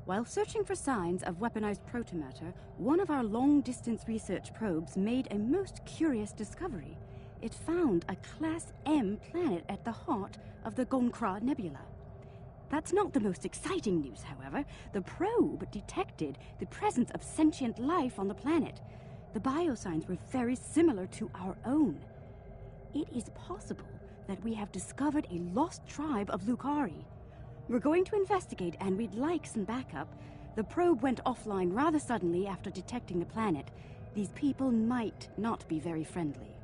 While searching for signs of weaponized protomatter, one of our long-distance research probes made a most curious discovery. It found a Class M planet at the heart of the Gonkra Nebula. That's not the most exciting news, however. The probe detected the presence of sentient life on the planet. The biosigns were very similar to our own. It is possible that we have discovered a lost tribe of Lukari. We're going to investigate, and we'd like some backup. The probe went offline rather suddenly after detecting the planet. These people might not be very friendly.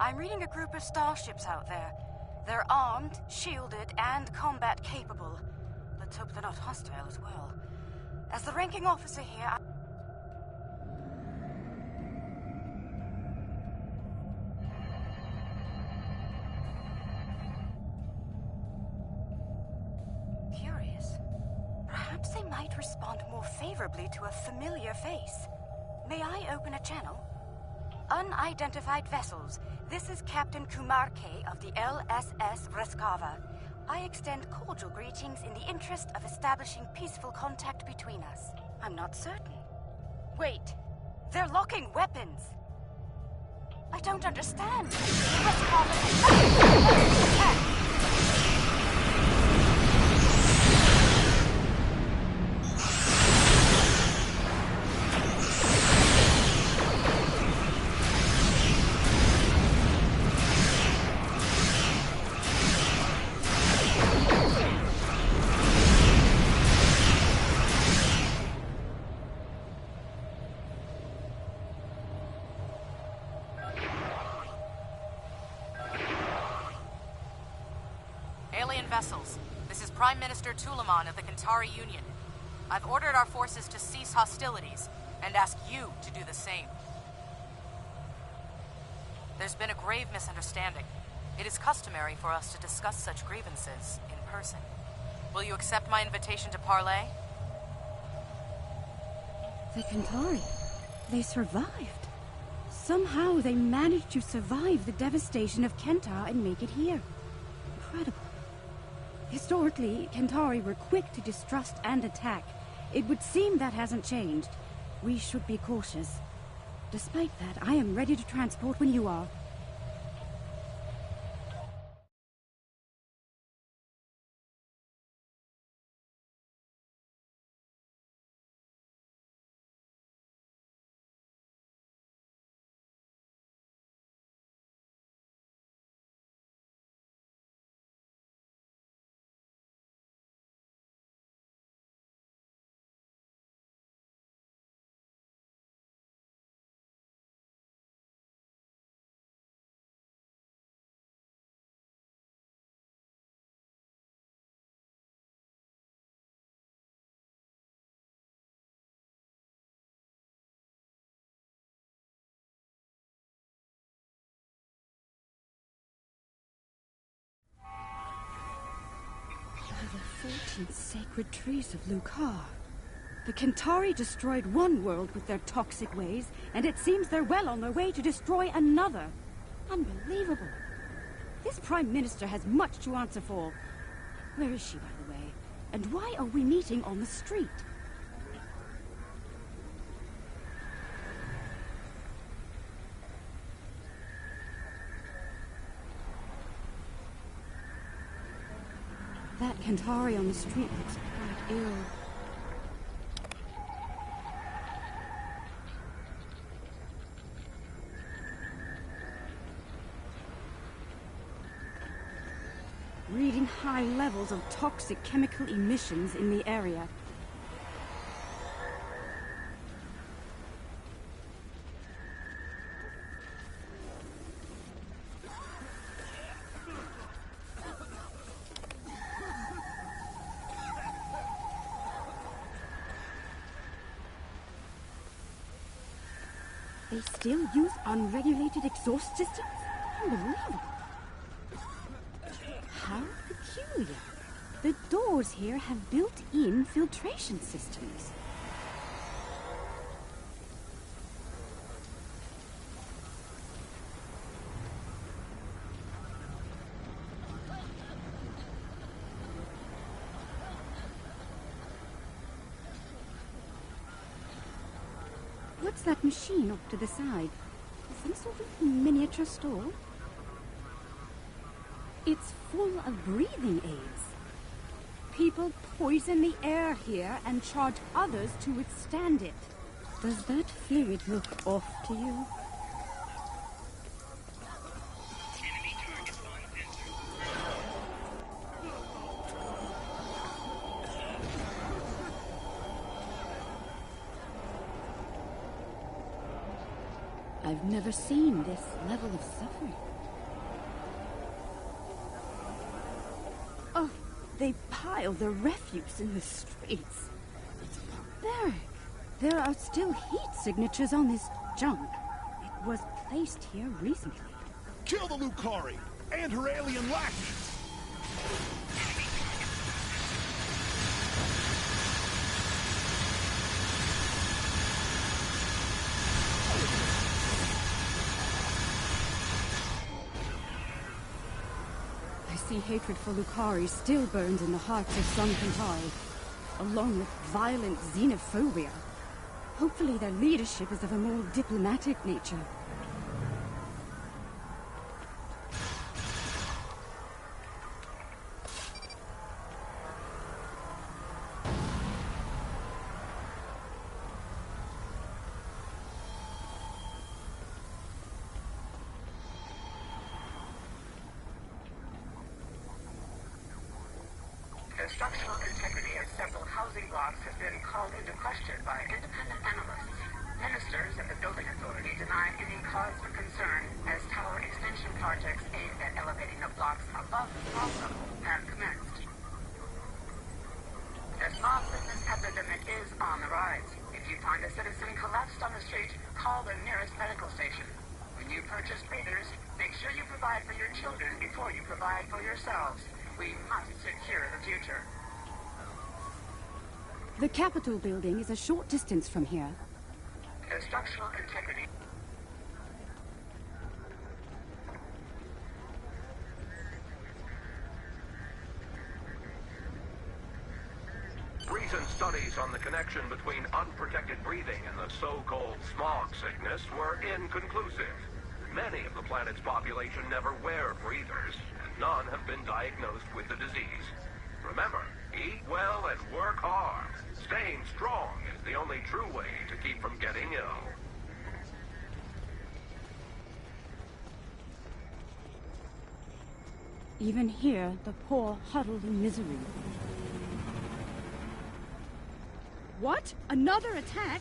I'm reading a group of starships out there. They're armed, shielded, and combat capable. Let's hope they're not hostile as well. As the ranking officer here, Curious. Perhaps they might respond more favorably to a familiar face. May I open a channel? Unidentified vessels. This is Captain Kumar K. of the LSS Reskava. I extend cordial greetings in the interest of establishing peaceful contact between us. I'm not certain. Wait, they're locking weapons. I don't understand. Reskava. Alien vessels, this is Prime Minister Tulaman of the Kantari Union. I've ordered our forces to cease hostilities and ask you to do the same. There's been a grave misunderstanding. It is customary for us to discuss such grievances in person. Will you accept my invitation to parley? The Kantari. They survived. Somehow they managed to survive the devastation of Kentar and make it here. Incredible. Historically, Kantari were quick to distrust and attack. It would seem that hasn't changed. We should be cautious. Despite that, I am ready to transport when you are. The 14 sacred trees of Lucar. The Kentari destroyed one world with their toxic ways, and it seems they're well on their way to destroy another. Unbelievable. This Prime Minister has much to answer for. Where is she, by the way? And why are we meeting on the street? That Kentari on the street looks quite ill. Reading high levels of toxic chemical emissions in the area. They still use unregulated exhaust systems? Unbelievable. How peculiar. The doors here have built-in filtration systems. What's that machine off to the side? Some sort of miniature store? It's full of breathing aids. People poison the air here and charge others to withstand it. Does that fluid look off to you? I've never seen this level of suffering. Oh, they pile the refuse in the streets. It's barbaric. There are still heat signatures on this junk. It was placed here recently. Kill the Lucari and her alien lackeys! I see hatred for Lucari still burns in the hearts of some Kentari, along with violent xenophobia. Hopefully their leadership is of a more diplomatic nature. The structural integrity of several housing blocks has been called into question by independent analysts. Ministers and the building authority deny any cause for concern as tower extension projects aimed at elevating the blocks above the floor level have commenced. The small business epidemic is on the rise. If you find a citizen collapsed on the street, call the nearest medical station. When you purchase breathers, make sure you provide for your children before you provide for yourselves. We must secure the future. The Capitol building is a short distance from here. The structural integrity. Recent studies on the connection between unprotected breathing and the so-called smog sickness were inconclusive. Many of the planet's population never wear breathers, and none have been diagnosed with the disease. Remember, eat well and work hard. Staying strong is the only true way to keep from getting ill. Even here, the poor huddled in misery. What? Another attack?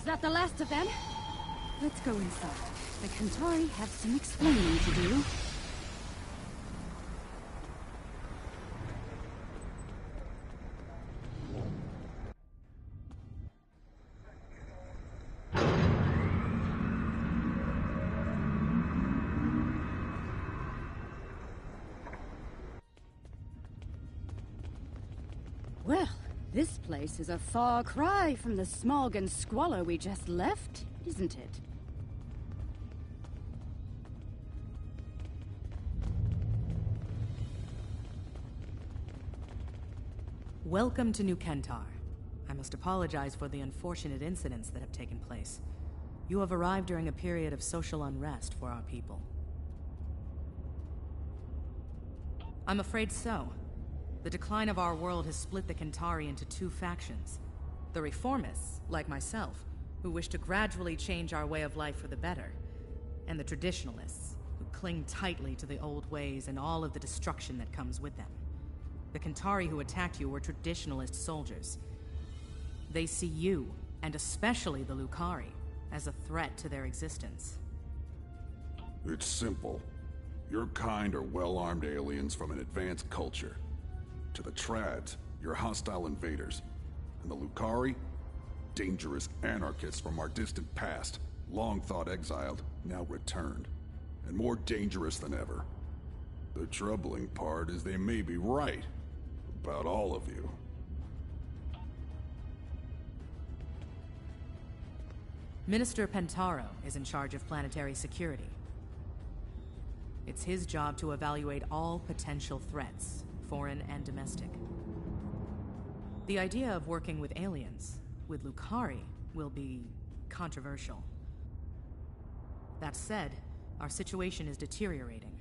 Is that the last of them? Let's go inside. The Kentari have some explaining to do. Well, this place is a far cry from the smog and squalor we just left, isn't it? Welcome to New Kentar. I must apologize for the unfortunate incidents that have taken place. You have arrived during a period of social unrest for our people. I'm afraid so. The decline of our world has split the Kentari into two factions. The reformists, like myself, who wish to gradually change our way of life for the better, and the traditionalists, who cling tightly to the old ways and all of the destruction that comes with them. The Kentari who attacked you were traditionalist soldiers. They see you, and especially the Lucari, as a threat to their existence. It's simple. Your kind are well-armed aliens from an advanced culture. To the Trads, you're hostile invaders. And the Lucari? Dangerous anarchists from our distant past, long thought exiled, now returned. And more dangerous than ever. The troubling part is they may be right. About all of you. Minister Pentaro is in charge of planetary security. It's his job to evaluate all potential threats, foreign and domestic. The idea of working with aliens, with Lucari, will be controversial. That said, our situation is deteriorating.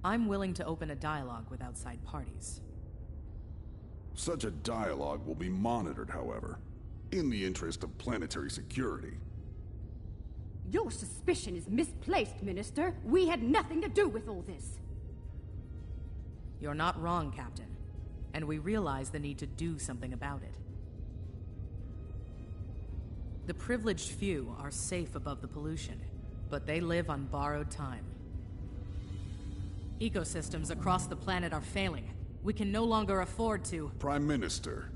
I'm willing to open a dialogue with outside parties. Such a dialogue will be monitored, however, in the interest of planetary security. Your suspicion is misplaced, Minister. We had nothing to do with all this. You're not wrong, Captain. And we realize the need to do something about it. The privileged few are safe above the pollution, but they live on borrowed time. Ecosystems across the planet are failing. We can no longer afford to... Prime Minister,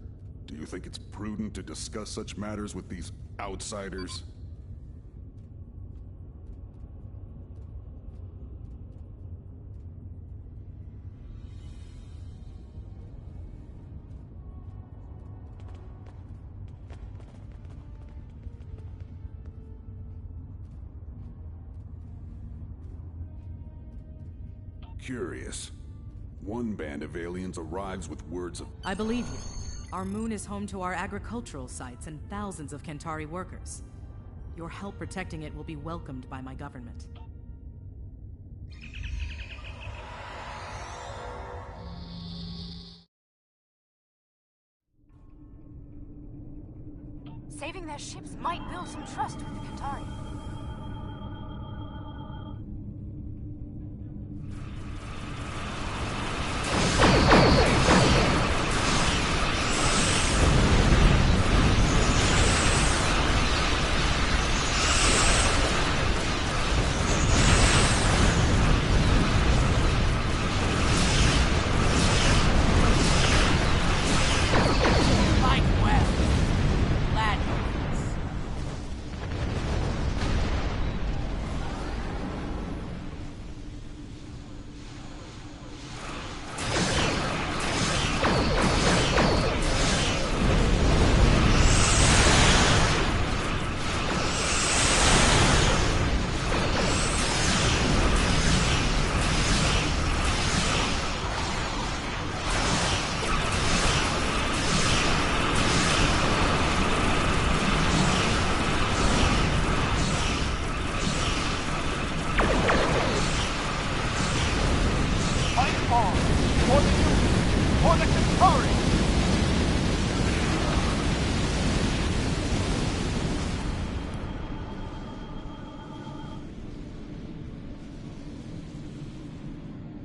do you think it's prudent to discuss such matters with these outsiders? Curious. One band of aliens arrives with words of... I believe you. Our moon is home to our agricultural sites and thousands of Kentari workers. Your help protecting it will be welcomed by my government. Saving their ships might build some trust with the Kentari.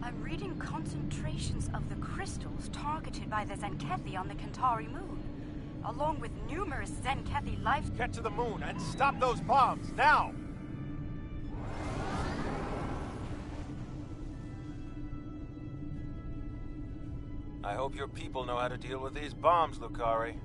I'm reading concentrations of the crystals targeted by the Zankethi on the Kentari moon. along with numerous Zenkethi life... Get to the moon and stop those bombs, now! I hope your people know how to deal with these bombs, Lukari.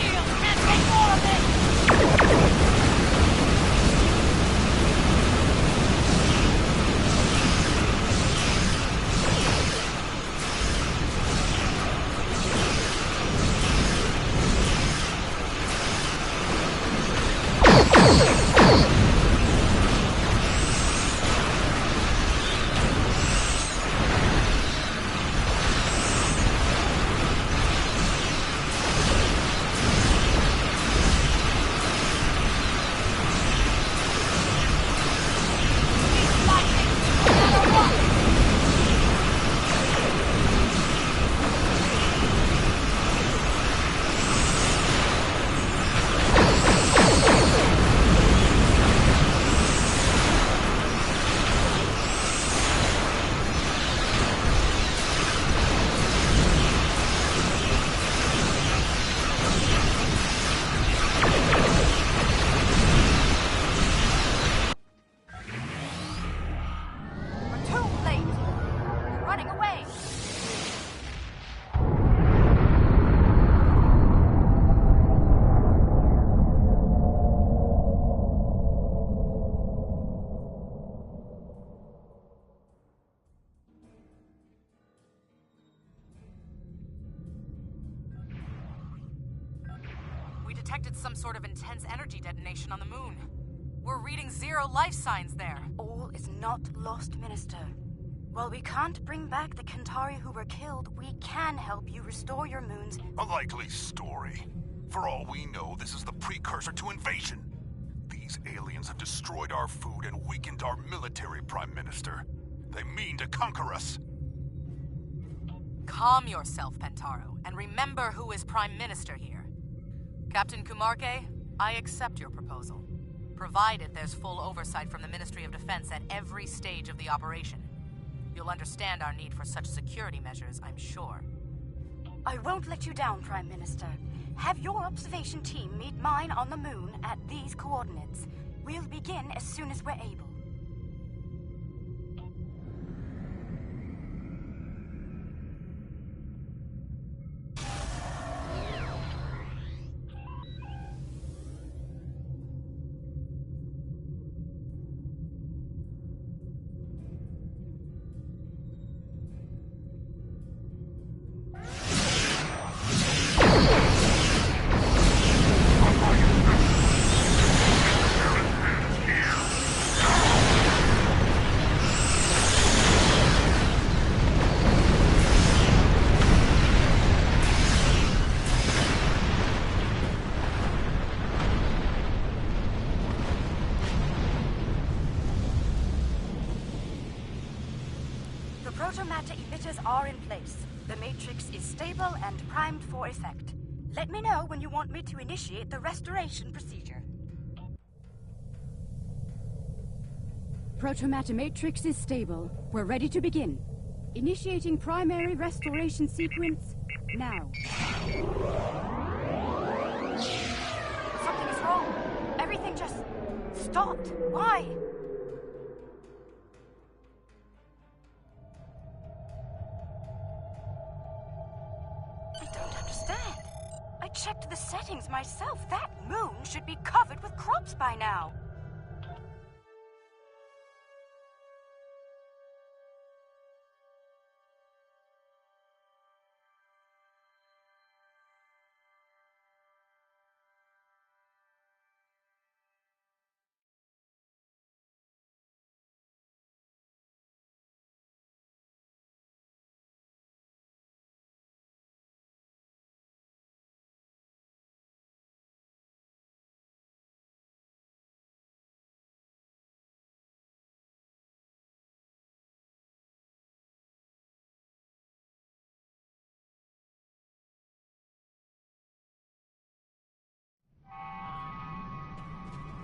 Shield can't take more of this! detected some sort of intense energy detonation on the moon. We're reading 0 life signs there. All is not lost, Minister. While we can't bring back the Kentari who were killed, we can help you restore your moons. A likely story. For all we know, this is the precursor to invasion. These aliens have destroyed our food and weakened our military, Prime Minister. They mean to conquer us. Calm yourself, Pentaro, and remember who is Prime Minister here. Captain Kumarke, I accept your proposal, provided there's full oversight from the Ministry of Defense at every stage of the operation. You'll understand our need for such security measures, I'm sure. I won't let you down, Prime Minister. Have your observation team meet mine on the moon at these coordinates. We'll begin as soon as we're able. Protomatter emitters are in place. The matrix is stable and primed for effect. Let me know when you want me to initiate the restoration procedure. Protomatter matrix is stable. We're ready to begin. Initiating primary restoration sequence now. Something is wrong. Everything just stopped. Why? I checked the settings myself. That moon should be covered with crops by now.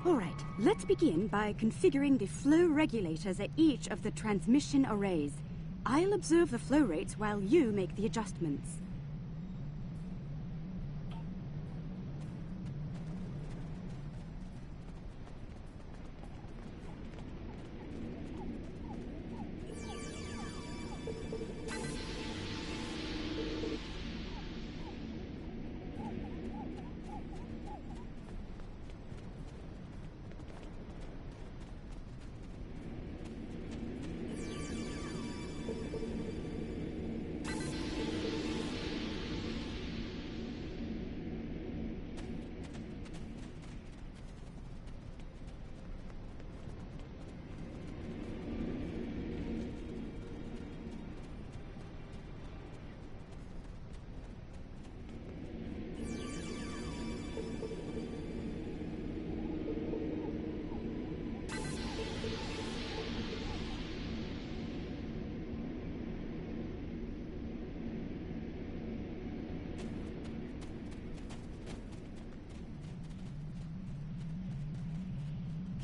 Alright, let's begin by configuring the flow regulators at each of the transmission arrays. I'll observe the flow rates while you make the adjustments.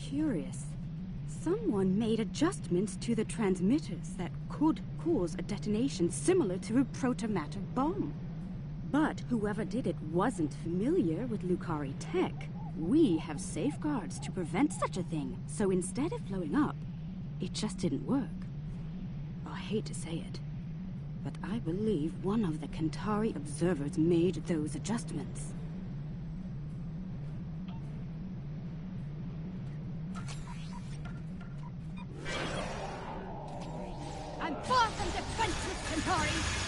Curious. Someone made adjustments to the transmitters that could cause a detonation similar to a protomatter bomb. But whoever did it wasn't familiar with Lucari tech. We have safeguards to prevent such a thing, so instead of blowing up, it just didn't work. I hate to say it, but I believe one of the Kentari observers made those adjustments. I'm far from defenseless, Kentari!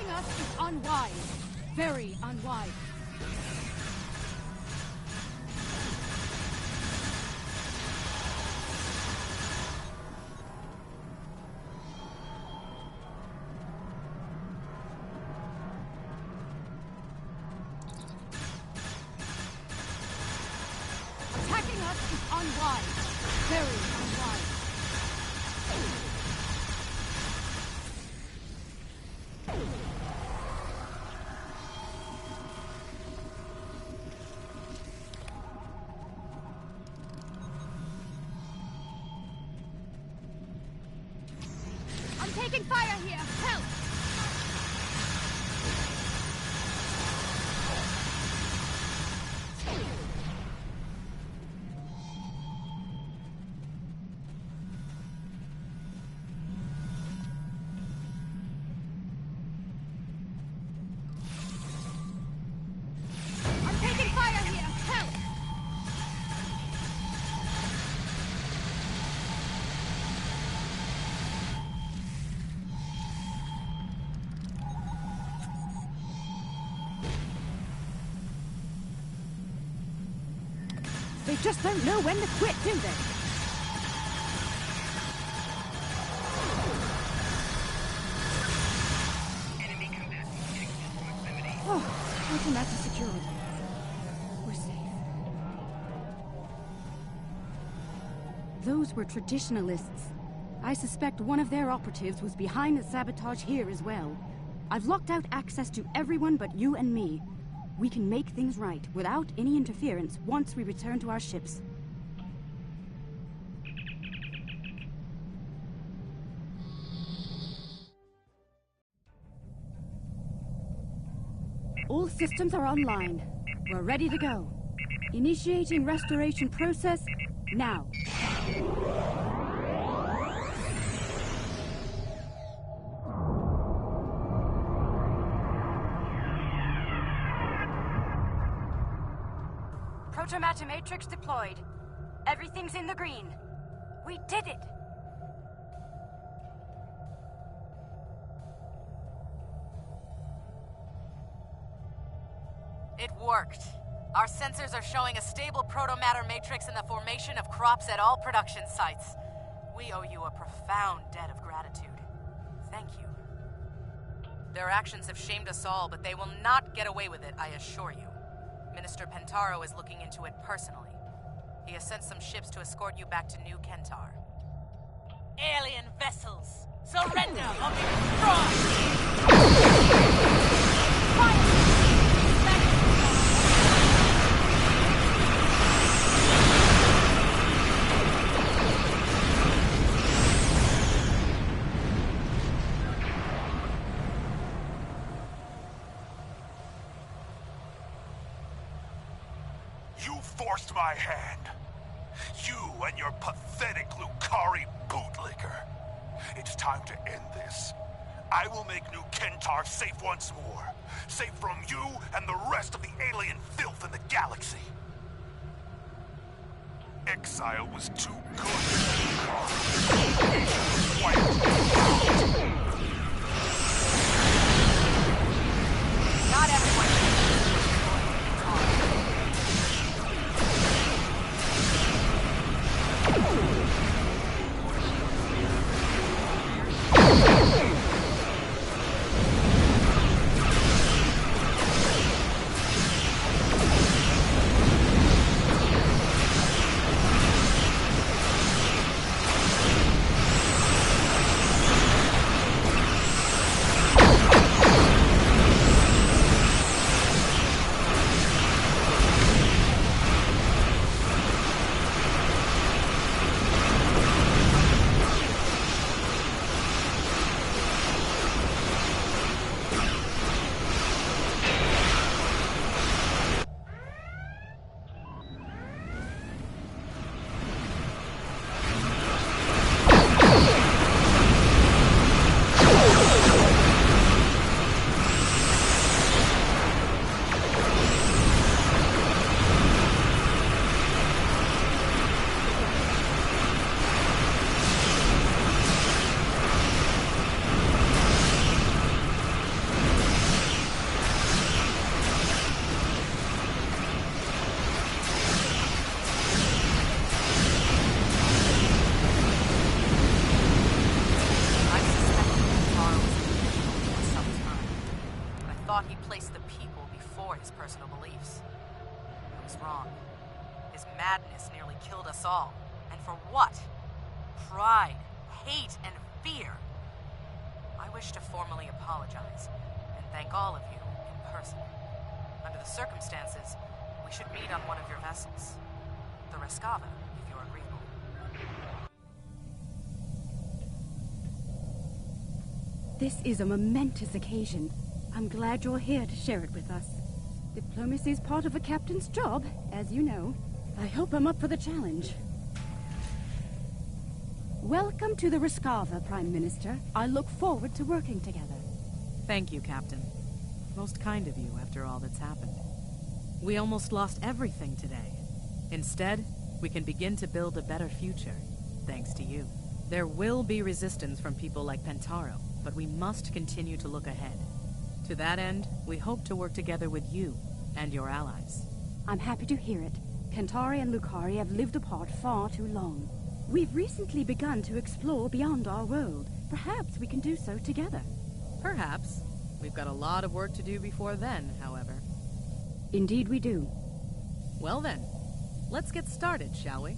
Attacking us is unwise. Very unwise. Attacking us is unwise. Very unwise. I'm taking fire here! Help! I'm taking fire here! Help! They just don't know when to quit, do they? Enemy combatants in close proximity. Oh, automatic secured. We're safe. Those were traditionalists. I suspect one of their operatives was behind the sabotage here as well. I've locked out access to everyone but you and me. We can make things right without any interference once we return to our ships. All systems are online. We're ready to go. Initiating restoration process now. Protomatter matrix deployed. Everything's in the green. We did it! It worked. Our sensors are showing a stable protomatter matrix in the formation of crops at all production sites. We owe you a profound debt of gratitude. Thank you. Their actions have shamed us all, but they will not get away with it, I assure you. Minister Pentaro is looking into it personally. He has sent some ships to escort you back to New Kentar. Alien vessels, surrender or be destroyed! Fire! You forced my hand. You and your pathetic Lucari bootlicker. It's time to end this. I will make New Kentar safe once more. Safe from you and the rest of the alien filth in the galaxy. Exile was too good. Not everyone can for his personal beliefs. I was wrong. His madness nearly killed us all. And for what? Pride, hate, and fear. I wish to formally apologize and thank all of you in person. Under the circumstances, we should meet on one of your vessels. The Rescava, if you're agreeable. This is a momentous occasion. I'm glad you're here to share it with us. Diplomacy is part of a captain's job, as you know. I hope I'm up for the challenge. Welcome to the Rescava, Prime Minister. I look forward to working together. Thank you, Captain. Most kind of you after all that's happened. We almost lost everything today. Instead, we can begin to build a better future, thanks to you. There will be resistance from people like Pentaro, but we must continue to look ahead. To that end, we hope to work together with you and your allies. I'm happy to hear it. Kentari and Lucari have lived apart far too long. We've recently begun to explore beyond our world. Perhaps we can do so together. Perhaps. We've got a lot of work to do before then, however. Indeed we do. Well then, let's get started, shall we?